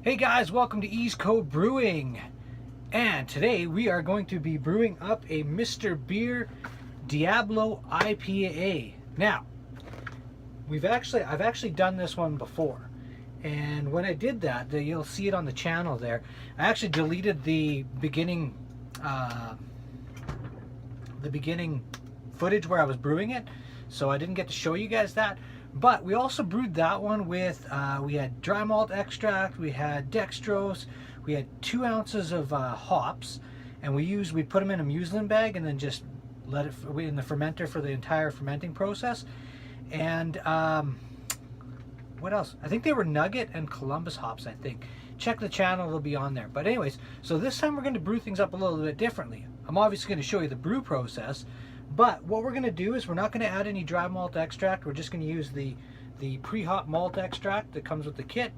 Hey guys, welcome to East Coast Brewing, and today we are going to be brewing up a Mr. Beer Diablo IPA. Now, I've actually done this one before, and when I did that, you'll see it on the channel there. I actually deleted the beginning footage where I was brewing it, so I didn't get to show you guys that. But we also brewed that one with, we had dry malt extract, we had dextrose, we had 2 ounces of hops, and we put them in a muslin bag and then just let it in the fermenter for the entire fermenting process. And what else? I think they were Nugget and Columbus hops, I think. Check the channel, it'll be on there. But anyways, so this time we're going to brew things up a little bit differently. I'm obviously going to show you the brew process. But what we're going to do is we're not going to add any dry malt extract. We're just going to use the pre-hop malt extract that comes with the kit.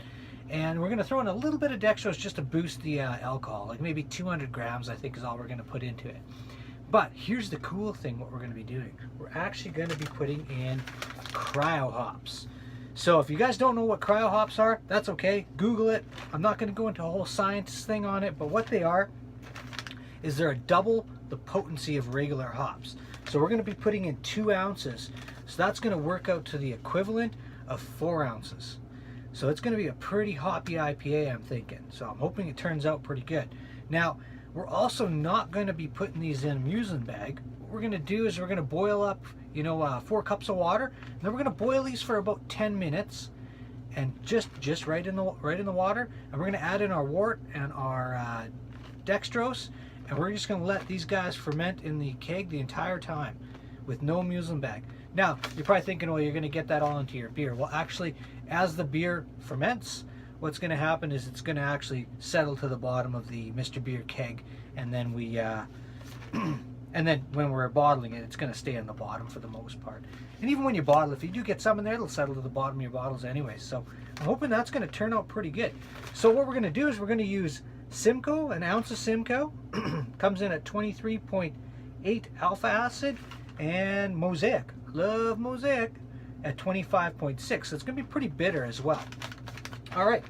And we're going to throw in a little bit of dextrose just to boost the alcohol. Like maybe 200 grams, I think, is all we're going to put into it. But here's the cool thing, what we're going to be doing. We're actually going to be putting in cryo hops. So if you guys don't know what cryo hops are, that's okay. Google it. I'm not going to go into a whole science thing on it, but what they are is they're double the potency of regular hops. So we're going to be putting in 2 ounces. So that's going to work out to the equivalent of 4 ounces. So it's going to be a pretty hoppy IPA, I'm thinking. So I'm hoping it turns out pretty good. Now, we're also not going to be putting these in a muslin bag. What we're going to do is we're going to boil up, 4 cups of water. And then we're going to boil these for about 10 minutes. And just right in the water. And we're going to add in our wort and our dextrose. And we're just going to let these guys ferment in the keg the entire time with no muslin bag. Now, you're probably thinking, well, you're going to get that all into your beer. Well, actually, as the beer ferments, what's going to happen is it's going to actually settle to the bottom of the Mr. Beer keg. And then when we're bottling it, it's going to stay in the bottom for the most part. And even when you bottle, if you do get some in there, it'll settle to the bottom of your bottles anyway. So I'm hoping that's going to turn out pretty good. So what we're going to do is we're going to use Simcoe, an ounce of Simcoe, comes in at 23.8 alpha acid, and Mosaic, love Mosaic, at 25.6. So it's going to be pretty bitter as well. All right,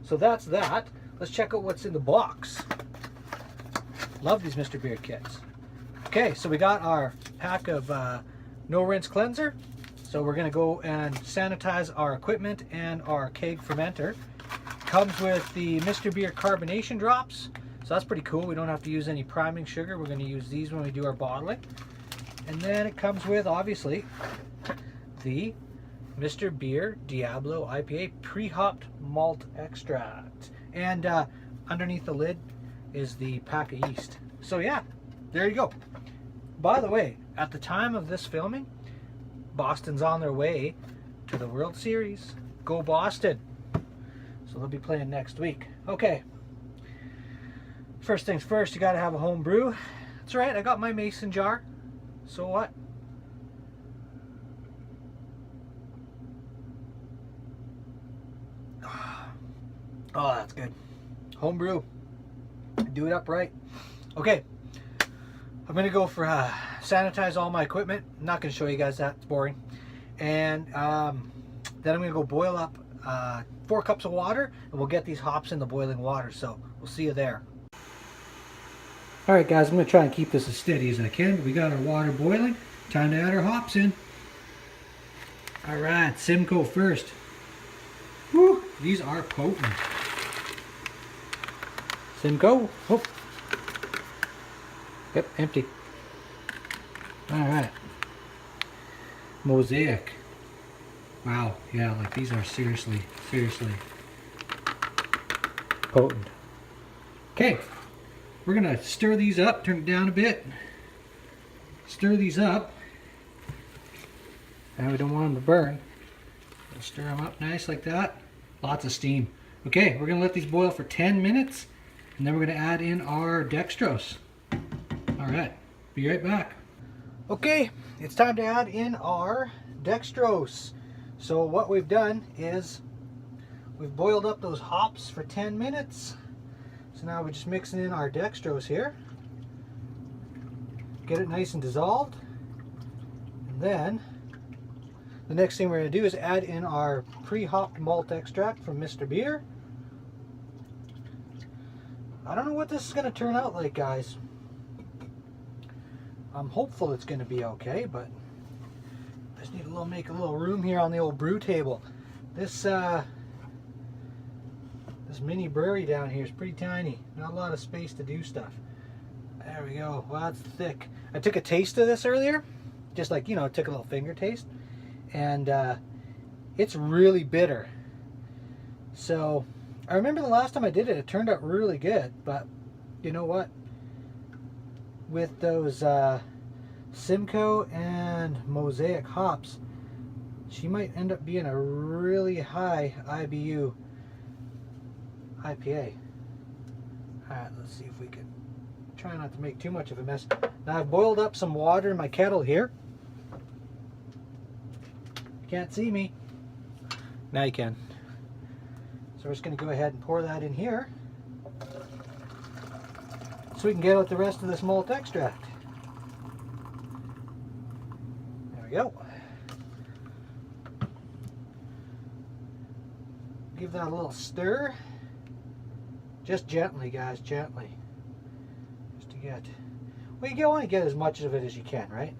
so that's that. Let's check out what's in the box. Love these Mr. Beer kits. Okay, so we got our pack of no rinse cleanser. So we're going to go and sanitize our equipment and our keg fermenter. Comes with the Mr. Beer carbonation drops, so that's pretty cool. We don't have to use any priming sugar. We're going to use these when we do our bottling. And then it comes with, obviously, the Mr. Beer Diablo IPA pre-hopped malt extract. And underneath the lid is the pack of yeast. So yeah, there you go. By the way, at the time of this filming, Boston's on their way to the World Series. Go Boston! So they'll be playing next week. Okay. First things first, you got to have a home brew. That's right, I got my mason jar. So what? Oh, that's good. Home brew. Do it up right. Okay. I'm going to go for sanitize all my equipment. I'm not going to show you guys that. It's boring. And then I'm going to go boil up 4 cups of water, and we'll get these hops in the boiling water. So we'll see you there. All right, guys, I'm going to try and keep this as steady as I can. We got our water boiling. Time to add our hops in. All right, Simcoe first. Woo, these are potent. Simcoe. Oh. Yep, empty. All right. Mosaic. Wow, yeah, like these are seriously potent. Okay, we're gonna stir these up, turn it down a bit. Stir these up. And we don't want them to burn. We'll stir them up nice like that. Lots of steam. Okay, we're gonna let these boil for 10 minutes, and then we're gonna add in our dextrose. All right, be right back. Okay, it's time to add in our dextrose. So what we've done is we've boiled up those hops for 10 minutes. So now we're just mixing in our dextrose here. Get it nice and dissolved. And then the next thing we're going to do is add in our pre-hopped malt extract from Mr. Beer. I don't know what this is going to turn out like, guys. I'm hopeful it's going to be okay, but I just need to make a little room here on the old brew table. This this mini brewery down here is pretty tiny. Not a lot of space to do stuff. There we go. Well, that's thick. I took a taste of this earlier. Just like, you know, took a little finger taste. And it's really bitter. So, I remember the last time I did it, it turned out really good. But, you know what? With those Simcoe and Mosaic hops, she might end up being a really high IBU IPA. Alright, let's see if we can try not to make too much of a mess. Now I've boiled up some water in my kettle here. You can't see me. Now you can. So we're just going to go ahead and pour that in here so we can get out the rest of this malt extract. There we go. Give that a little stir. Just gently, guys, gently. Just to get... Well, you want to get as much of it as you can, right?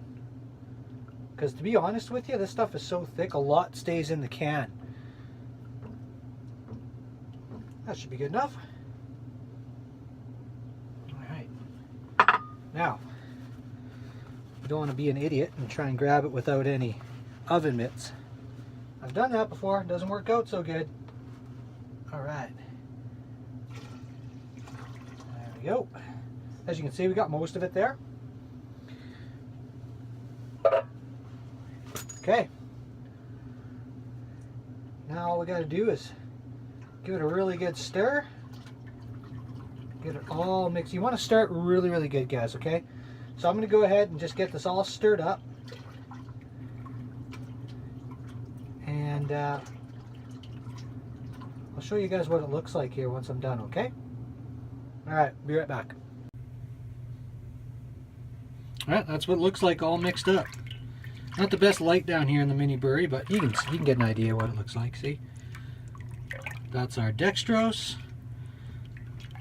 Because to be honest with you, this stuff is so thick, a lot stays in the can. That should be good enough. Alright. Now, you don't want to be an idiot and try and grab it without any oven mitts. I've done that before. It doesn't work out so good. Alright. There we go. As you can see, we got most of it there. Okay. Now all we got to do is give it a really good stir. Get it all mixed. You want to start really, really good, guys, okay? So I'm going to go ahead and just get this all stirred up. And I'll show you guys what it looks like here once I'm done, okay? Alright, be right back. Alright, that's what it looks like all mixed up. Not the best light down here in the mini brewery, but you can get an idea what it looks like, see? That's our dextrose,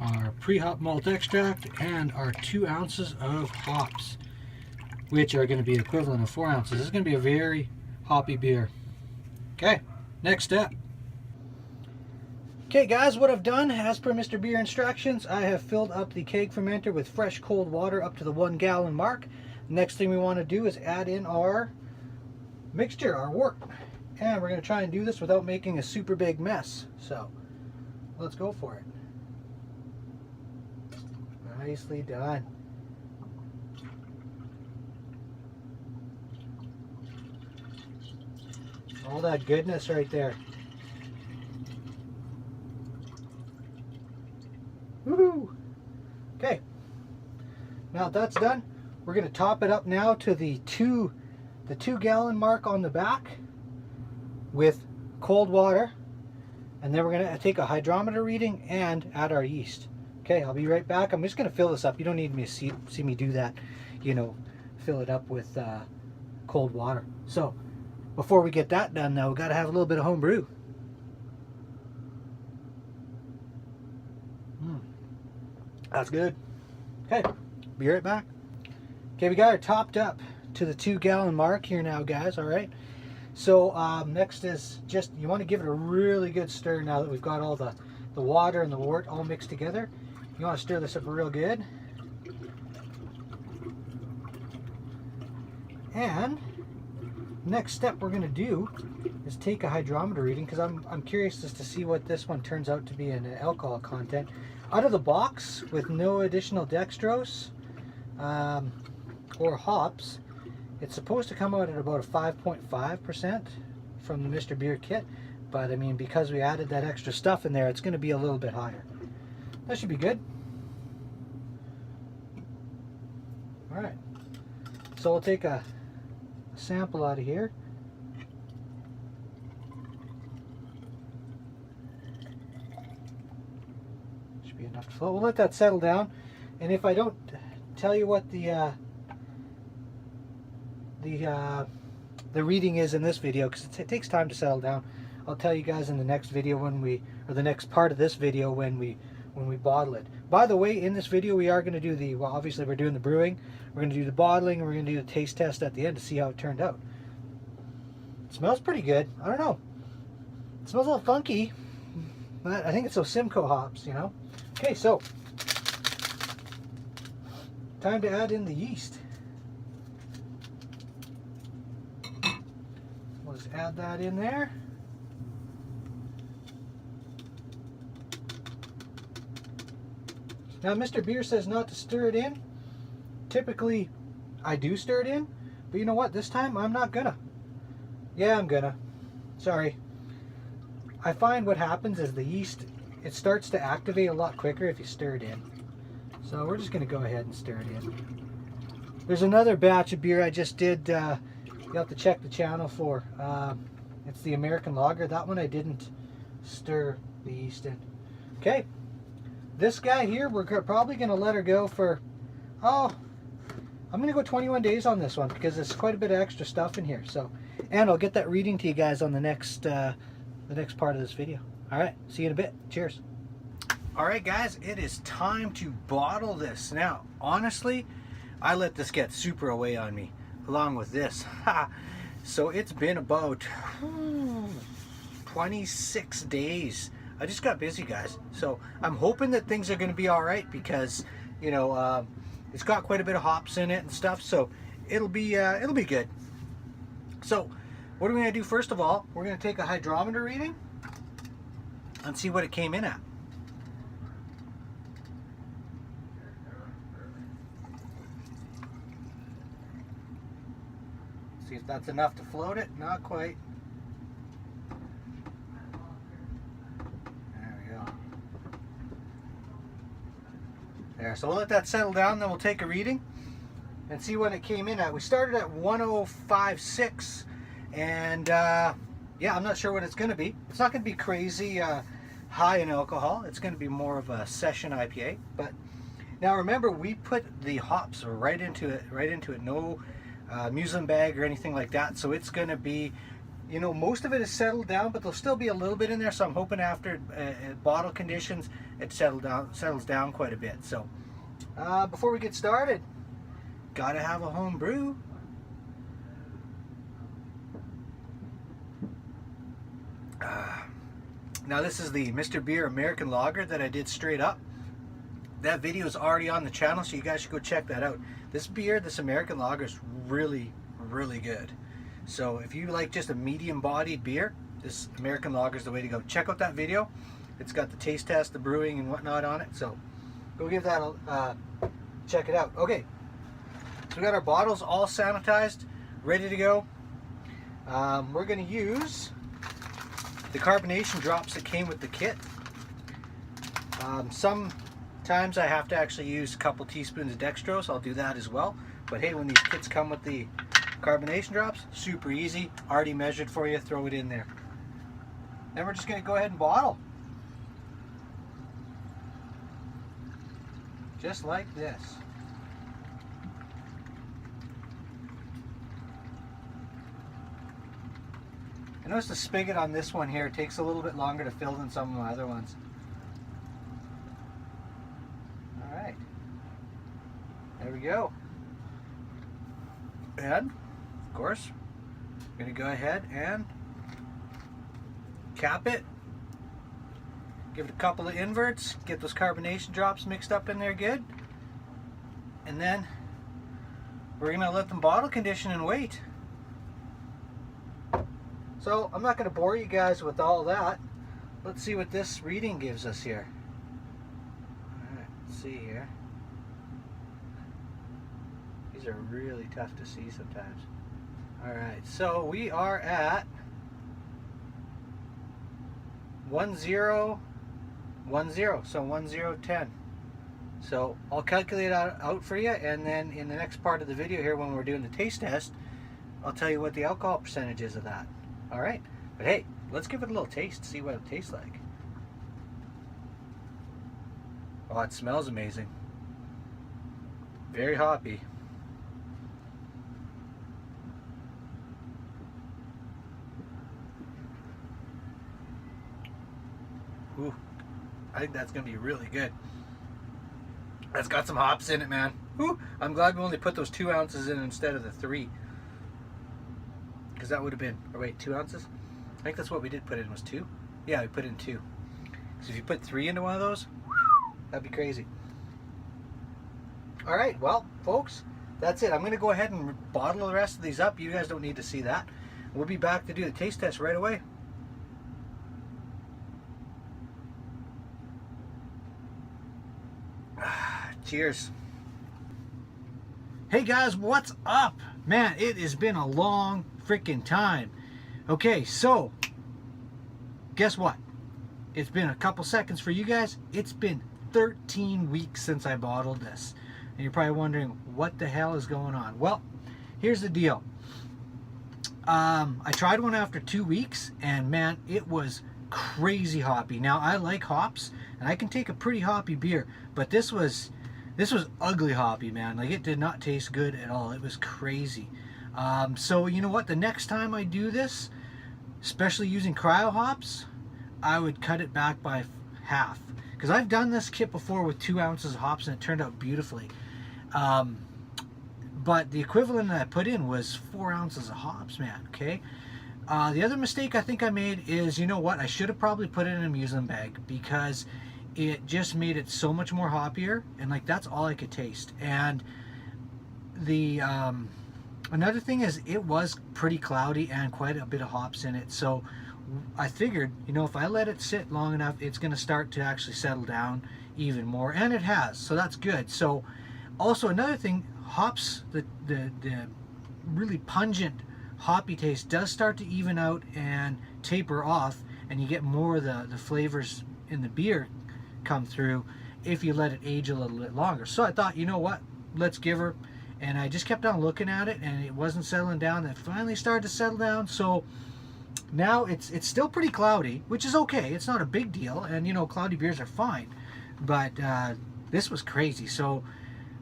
our pre-hop malt extract, and our 2 ounces of hops, which are going to be equivalent of 4 ounces. This is going to be a very hoppy beer. Okay, next step. Okay guys, what I've done, as per Mr. Beer instructions, I have filled up the keg fermenter with fresh cold water up to the 1 gallon mark. Next thing we want to do is add in our mixture, our wort. And we're going to try and do this without making a super big mess. So, let's go for it. Nicely done. All that goodness right there. Woohoo! Okay. Now that's done, we're going to top it up now to the 2 gallon mark on the back with cold water, and then we're going to take a hydrometer reading and add our yeast. Okay, I'll be right back. I'm just going to fill this up. You don't need me to see me do that, you know, fill it up with cold water. So before we get that done, though, we've got to have a little bit of home brew. That's good. Okay, be right back. Okay, we got it topped up to the 2 gallon mark here now, guys. All right. So next is just, you want to give it a really good stir now that we've got all the water and the wort all mixed together. You want to stir this up real good. And next step we're going to do is take a hydrometer reading, because I'm curious as to see what this one turns out to be in alcohol content. Out of the box, with no additional dextrose or hops, it's supposed to come out at about a 5.5% from the Mr. Beer kit. But I mean, because we added that extra stuff in there, it's going to be a little bit higher. That should be good. Alright. So we'll take a sample out of here. Be enough to flow. We'll let that settle down, and if I don't tell you what the reading is in this video, because it takes time to settle down, I'll tell you guys in the next video or the next part of this video when we bottle it. By the way, in this video we are going to do the, well, obviously we're doing the brewing, we're going to do the bottling, and we're going to do the taste test at the end to see how it turned out. It smells pretty good. I don't know. It smells a little funky, but I think it's those Simcoe hops, you know. Okay, so time to add in the yeast. We'll just add that in there. Now, Mr. Beer says not to stir it in. Typically, I do stir it in, but you know what? This time, I'm not gonna. Yeah, I'm gonna. Sorry. I find what happens is the yeast, it starts to activate a lot quicker if you stir it in. So we're just gonna go ahead and stir it in. There's another batch of beer I just did, you'll have to check the channel for. It's the American Lager. That one I didn't stir the yeast in. Okay. This guy here, we're probably going to let her go for, I'm going to go 21 days on this one because there's quite a bit of extra stuff in here. So, and I'll get that reading to you guys on the next part of this video. All right, see you in a bit. Cheers. All right, guys, it is time to bottle this. Now, honestly, I let this get super away on me, along with this. So it's been about 26 days. I just got busy, guys, so I'm hoping that things are going to be all right because, you know, it's got quite a bit of hops in it and stuff, so it'll be good. So what are we going to do? First of all, we're going to take a hydrometer reading and see what it came in at. See if that's enough to float it. Not quite. There, so we'll let that settle down, then we'll take a reading and see what it came in at. We started at 105.6, and yeah, I'm not sure what it's going to be. It's not going to be crazy high in alcohol. It's going to be more of a session IPA. But now remember, we put the hops right into it. No muslin bag or anything like that. So it's going to be, you know, most of it is settled down, but there'll still be a little bit in there. So I'm hoping after bottle conditions, it settles down quite a bit. So before we get started, gotta have a home brew. Now this is the Mr. Beer American Lager that I did straight up. That video is already on the channel, so you guys should go check that out. This beer, this American Lager, is really, really good. So if you like just a medium-bodied beer, this American Lager is the way to go. Check out that video. It's got the taste test, the brewing, and whatnot on it. So go give that a check it out. Okay, so we got our bottles all sanitized, ready to go. We're going to use the carbonation drops that came with the kit. Sometimes I have to actually use a couple teaspoons of dextrose. I'll do that as well. But hey, when these kits come with the carbonation drops, super easy, already measured for you, throw it in there. Then we're just going to go ahead and bottle. Just like this. I notice the spigot on this one here takes a little bit longer to fill than some of my other ones. Alright. There we go. And, of course, I'm going to go ahead and cap it. Give it a couple of inverts, get those carbonation drops mixed up in there good. And then we're going to let them bottle condition and wait. So I'm not going to bore you guys with all that. Let's see what this reading gives us here. Alright, let's see here. These are really tough to see sometimes. Alright, so we are at 1010, so 1010. So I'll calculate out for you, and then in the next part of the video here when we're doing the taste test, I'll tell you what the alcohol percentage is of that. Alright, but hey, let's give it a little taste, see what it tastes like. Oh, it smells amazing. Very hoppy. Ooh, I think that's going to be really good. That's got some hops in it, man. Whew. I'm glad we only put those 2 ounces in instead of the 3. Because that would have been, or wait, 2 ounces? I think that's what we did put in, was 2? Yeah, we put in 2. So if you put 3 into one of those, that'd be crazy. All right, well, folks, that's it. I'm going to go ahead and bottle the rest of these up. You guys don't need to see that. We'll be back to do the taste test right away. Cheers. Hey guys, what's up? Man, it has been a long freaking time. Okay, so guess what? It's been a couple seconds for you guys. It's been 13 weeks since I bottled this. And you're probably wondering what the hell is going on. Well, here's the deal. I tried one after 2 weeks, and man, it was crazy hoppy. Now, I like hops, and I can take a pretty hoppy beer, but this was ugly hoppy, man. Like, it did not taste good at all. It was crazy. So you know what? The next time I do this, especially using Cryo Hops, I would cut it back by half. Because I've done this kit before with 2 ounces of hops, and it turned out beautifully. But the equivalent that I put in was 4 ounces of hops, man, okay? The other mistake I think I made is, you know what? I should have probably put it in a muslin bag, because it just made it so much more hoppier, and like that's all I could taste. And the another thing is, it was pretty cloudy and quite a bit of hops in it, so I figured, you know, if I let it sit long enough, it's going to start to actually settle down even more, and it has, so that's good. So also another thing, hops, the really pungent hoppy taste does start to even out and taper off, and you get more of the flavors in the beer come through if you let it age a little bit longer. So I thought, you know what, let's give her. And I just kept on looking at it, and it wasn't settling down. It finally started to settle down. So now it's still pretty cloudy, which is okay. It's not a big deal, and you know, cloudy beers are fine. But this was crazy. So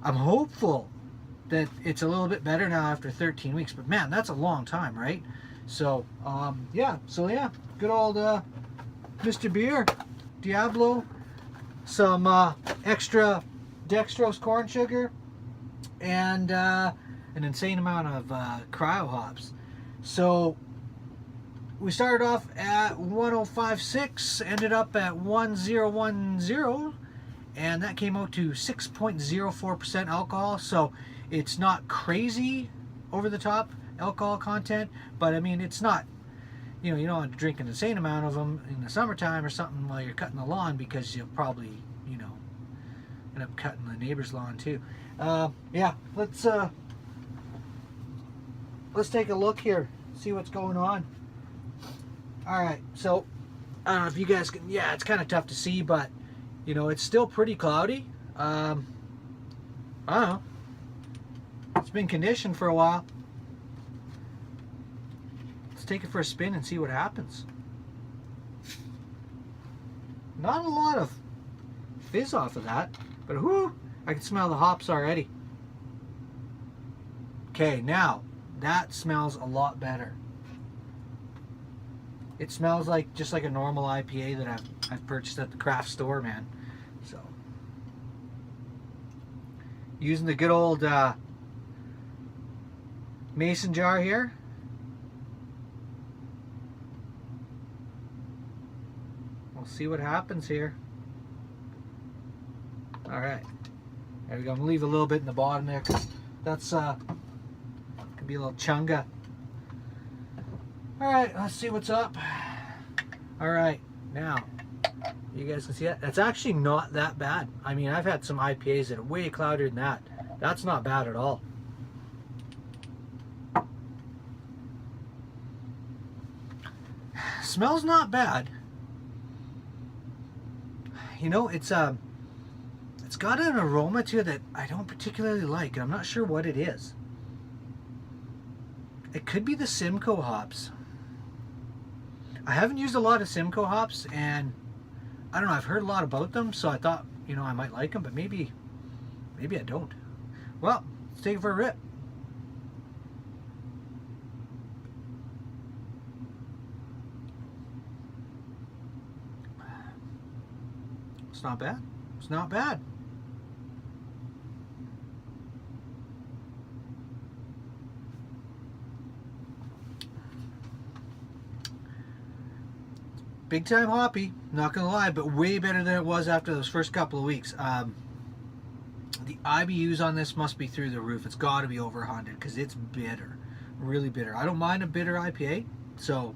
I'm hopeful that it's a little bit better now after 13 weeks. But man, that's a long time, right? So yeah. So yeah, good old Mr. Beer Diablo. Some extra dextrose corn sugar, and an insane amount of Cryo Hops. So we started off at 105.6, ended up at 1010, and that came out to 6.04% alcohol. So it's not crazy over the top alcohol content, but I mean, it's not, you know, you don't want to drink an insane amount of them in the summertime or something while you're cutting the lawn, because you'll probably, you know, end up cutting the neighbor's lawn too. Yeah, let's take a look here, see what's going on. All right, so I don't know if you guys can, yeah, it's kind of tough to see, but you know, it's still pretty cloudy. I don't know, it's been conditioned for a while. Take it for a spin and see what happens. Not a lot of fizz off of that, but whoo, I can smell the hops already. Okay, now that smells a lot better. It smells like just like a normal IPA that I've purchased at the craft store, man. So using the good old mason jar here. See what happens here. All right, there we go. I'm gonna leave a little bit in the bottom there, because that's could be a little chunga. All right, let's see what's up. All right, now you guys can see that. That's actually not that bad. I mean, I've had some IPAs that are way cloudier than that. That's not bad at all. Smells not bad. You know, it's got an aroma to it that I don't particularly like, and I'm not sure what it is. It could be the Simcoe hops. I haven't used a lot of Simcoe hops, and I don't know, I've heard a lot about them, so I thought, you know, I might like them, but maybe I don't. Well, let's take it for a rip. It's not bad. It's not bad. big time hoppy, not gonna lie, but way better than it was after those first couple of weeks. The IBUs on this must be through the roof. It's got to be over 100 because it's bitter, really bitter. I don't mind a bitter IPA, so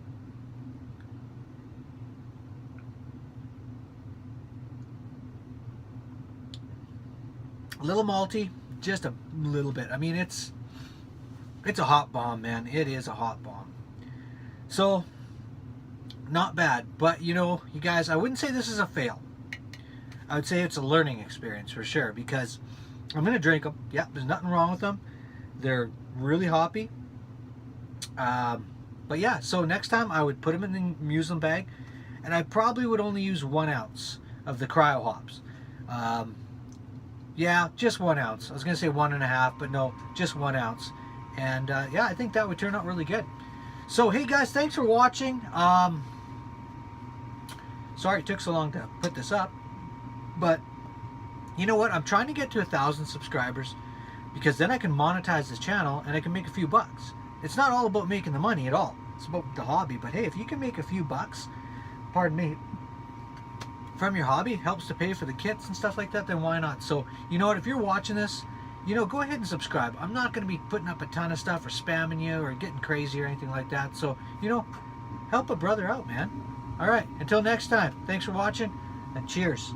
a little malty, just a little bit. I mean, it's a hot bomb, man. It is a hot bomb. So not bad, but you know, you guys, I wouldn't say this is a fail. I would say it's a learning experience for sure, because I'm gonna drink them. Yeah, there's nothing wrong with them. They're really hoppy. But yeah, so next time I would put them in the muslin bag, and I probably would only use 1 ounce of the Cryo Hops. Yeah, just 1 ounce. I was gonna say 1.5, but no, just 1 ounce. And yeah, I think that would turn out really good. So hey guys, thanks for watching. Sorry it took so long to put this up, but you know what? I'm trying to get to 1,000 subscribers, because then I can monetize this channel and I can make a few bucks. It's not all about making the money at all. It's about the hobby. But hey, if you can make a few bucks, pardon me, from your hobby, helps to pay for the kits and stuff like that, then why not? So you know what? If you're watching this, you know, go ahead and subscribe. I'm not going to be putting up a ton of stuff or spamming you or getting crazy or anything like that. So, you know, help a brother out, man. All right, until next time, thanks for watching, and cheers.